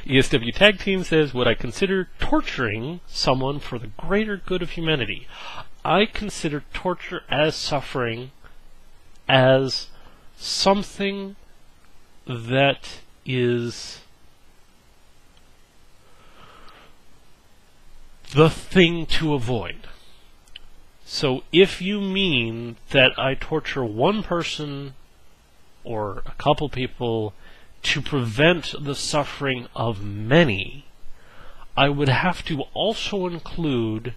ESWtagteam says, would I consider torturing someone for the greater good of humanity? I consider torture as suffering as something that is the thing to avoid. So if you mean that I torture one person or a couple people to prevent the suffering of many, I would have to also include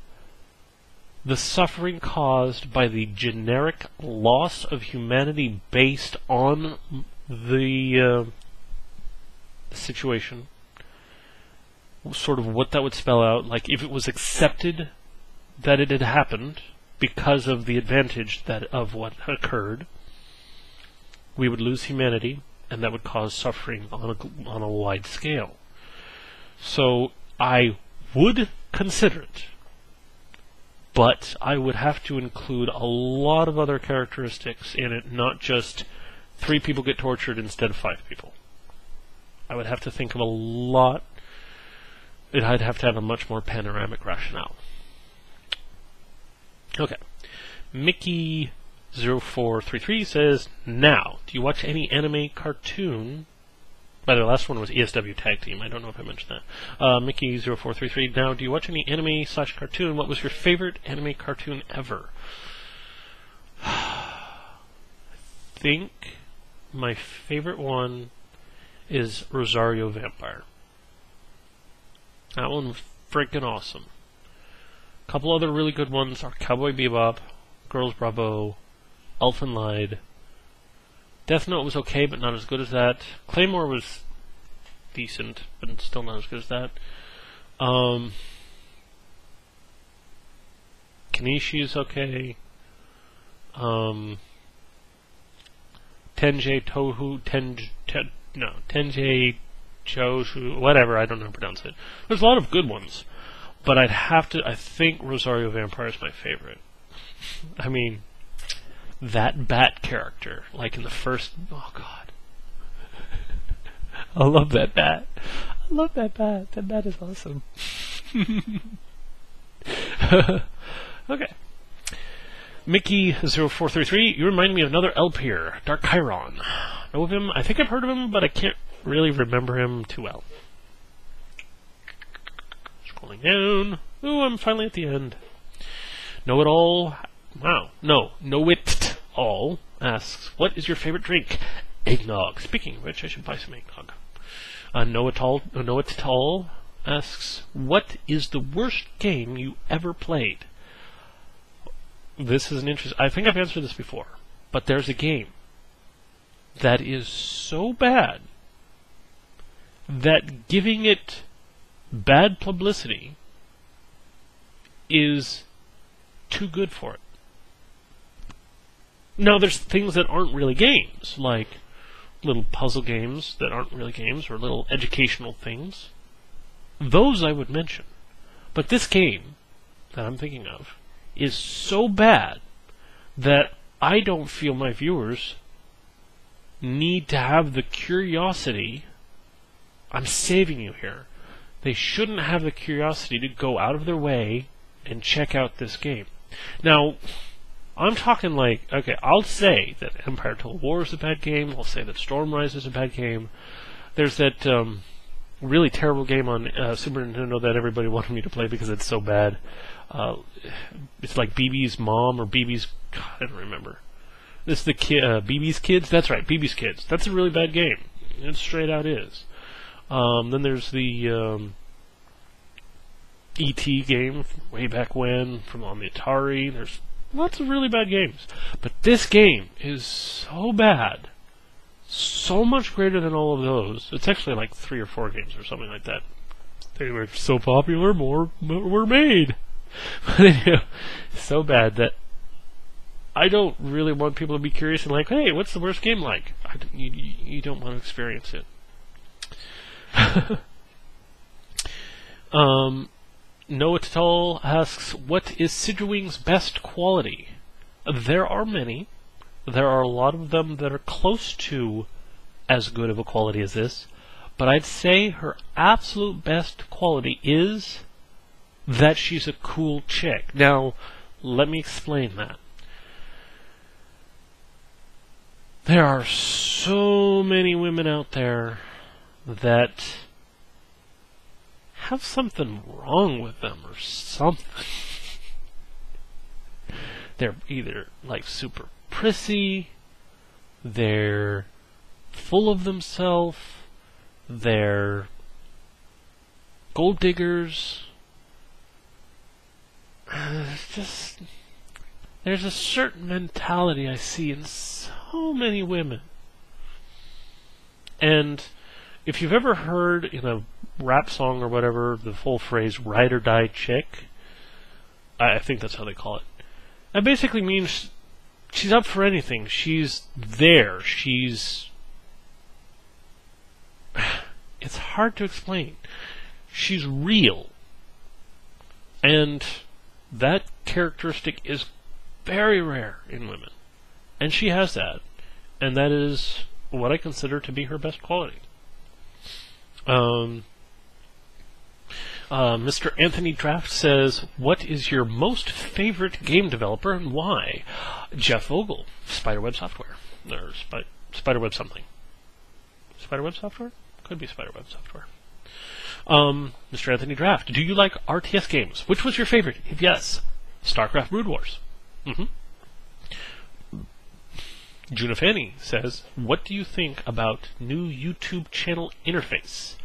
the suffering caused by the generic loss of humanity based on the situation. Sort of what that would spell out, like if it was accepted that it had happened because of the advantage of what occurred, we would lose humanity, and that would cause suffering on a wide scale. So I would consider it, but I would have to include a lot of other characteristics in it, not just 3 people get tortured instead of 5 people. I would have to think of a lot. I'd have to have a much more panoramic rationale. Okay. Mickey0433 says, now, do you watch any anime cartoon? By the way, the last one was ESWtagteam. I don't know if I mentioned that. Mickey0433, now, do you watch any anime/cartoon? What was your favorite anime cartoon ever? I think my favorite one is Rosario Vampire. That one was freaking awesome. A couple other really good ones are Cowboy Bebop, Girls Bravo, Elfen Lied. Death Note was okay, but not as good as that. Claymore was decent, but still not as good as that. Kenichi is okay. Tenjei Choshu, whatever, I don't know how to pronounce it. There's a lot of good ones, but I think Rosario Vampire is my favorite. I mean, that bat character, like in the first, oh god. I love that bat. I love that bat. That bat is awesome. Okay. Mickey0433, you remind me of another LPer, DarkChiron. Know of him? I think I've heard of him, but I can't really remember him too well. Scrolling down. Ooh, I'm finally at the end. KnowIttAll. Wow. No. KnowIttAll asks, what is your favorite drink? Eggnog. Speaking of which, I should buy some eggnog. KnowIttAll asks, what is the worst game you ever played? This is an interesting... I think I've answered this before, but there's a game that is so bad that giving it bad publicity is too good for it. Now, there's things that aren't really games, like little puzzle games that aren't really games, or little educational things. Those I would mention. But this game that I'm thinking of is so bad that I don't feel my viewers need to have the curiosity. I'm saving you here. They shouldn't have the curiosity to go out of their way and check out this game. Now, I'm talking like, okay, I'll say that Empire Total War is a bad game. I'll say that Stormrise is a bad game. There's that really terrible game on Super Nintendo that everybody wanted me to play because it's so bad. It's like BB's Mom or BB's... God, I don't remember. This is the BB's Kids? That's right, BB's Kids. That's a really bad game. It straight out is. Then there's the E.T. game way back when from on the Atari. There's lots of really bad games. But this game is so bad, so much greater than all of those. It's actually like 3 or 4 games or something like that. They were so popular, more were made. But anyway, so bad that I don't really want people to be curious and like, hey, what's the worst game like? You don't want to experience it. KnowIttAll asks, what is Sidrawings' best quality? There are many. There are a lot of them that are close to as good of a quality as this, but I'd say her absolute best quality is that she's a cool chick. Now, let me explain that. There are so many women out there that have something wrong with them or something. They're either like super prissy, they're full of themselves, they're gold diggers. There's a certain mentality I see in so many women. And if you've ever heard in a rap song or whatever the full phrase ride or die chick, I think that's how they call it. That basically means she's up for anything. She's there. It's hard to explain. She's real. And that characteristic is very rare in women. And she has that. And that is what I consider to be her best quality. MrAnthonyDraft says, what is your most favorite game developer and why? Jeff Vogel, Spiderweb Software. Or Spiderweb something. Spiderweb Software? Could be Spiderweb Software. MrAnthonyDraft, do you like RTS games? Which was your favorite? If yes, StarCraft Brood Wars. Junafani says, what do you think about new YouTube channel interface?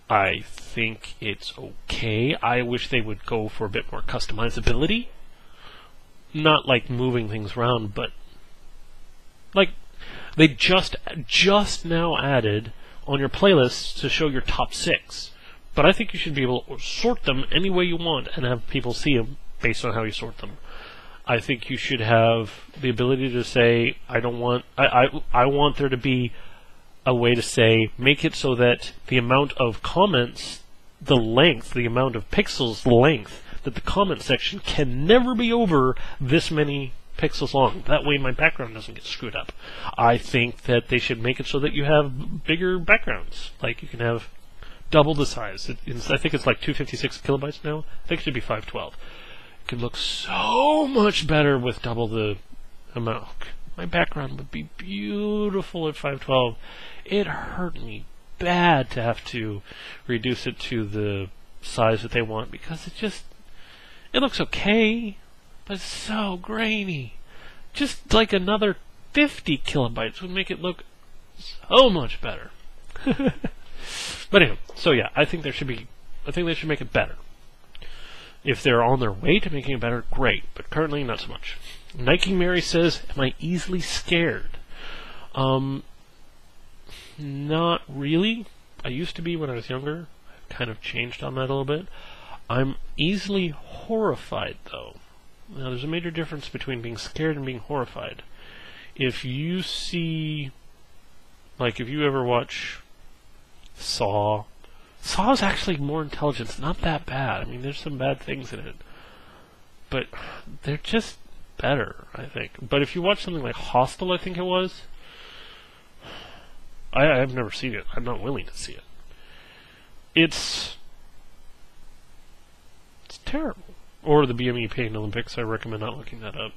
I think it's okay. I wish they would go for a bit more customizability. Not like moving things around, but like they just now added on your playlists to show your top 6. But I think you should be able to sort them any way you want and have people see them based on how you sort them. I think you should have the ability to say, I want there to be a way to say, make it so that the amount of comments, the amount of pixels length that the comment section can never be over this many pixels long. That way my background doesn't get screwed up. I think that they should make it so that you have bigger backgrounds. Like you can have double the size. I think it's like 256 kilobytes now. I think it should be 512. It could look so much better with double the amount. My background would be beautiful at 512. It hurt me bad to have to reduce it to the size that they want because it looks okay, but it's so grainy. Just like another 50 kilobytes would make it look so much better. But anyway, so yeah, I think they should make it better. If they're on their way to making it better, great, but currently not so much. Nikemary says, am I easily scared? Not really. I used to be when I was younger. I've kind of changed on that a little bit. I'm easily horrified, though. Now, there's a major difference between being scared and being horrified. If you ever watch Saw is actually more intelligent. It's not that bad. I mean, there's some bad things in it. But they're just better, I think. But if you watch something like Hostel, I think it was, I've never seen it. I'm not willing to see it. It's terrible. Or the BME Pain Olympics, I recommend not looking that up.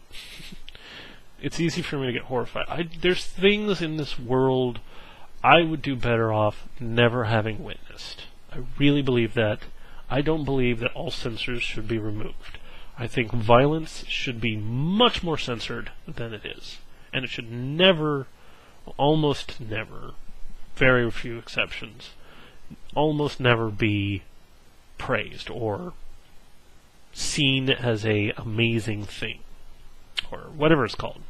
It's easy for me to get horrified. There's things in this world I would do better off never having witnessed. I really believe that. I don't believe that all censors should be removed. I think violence should be much more censored than it is. And it should never, almost never, very few exceptions, almost never be praised or seen as a amazing thing. Or whatever it's called.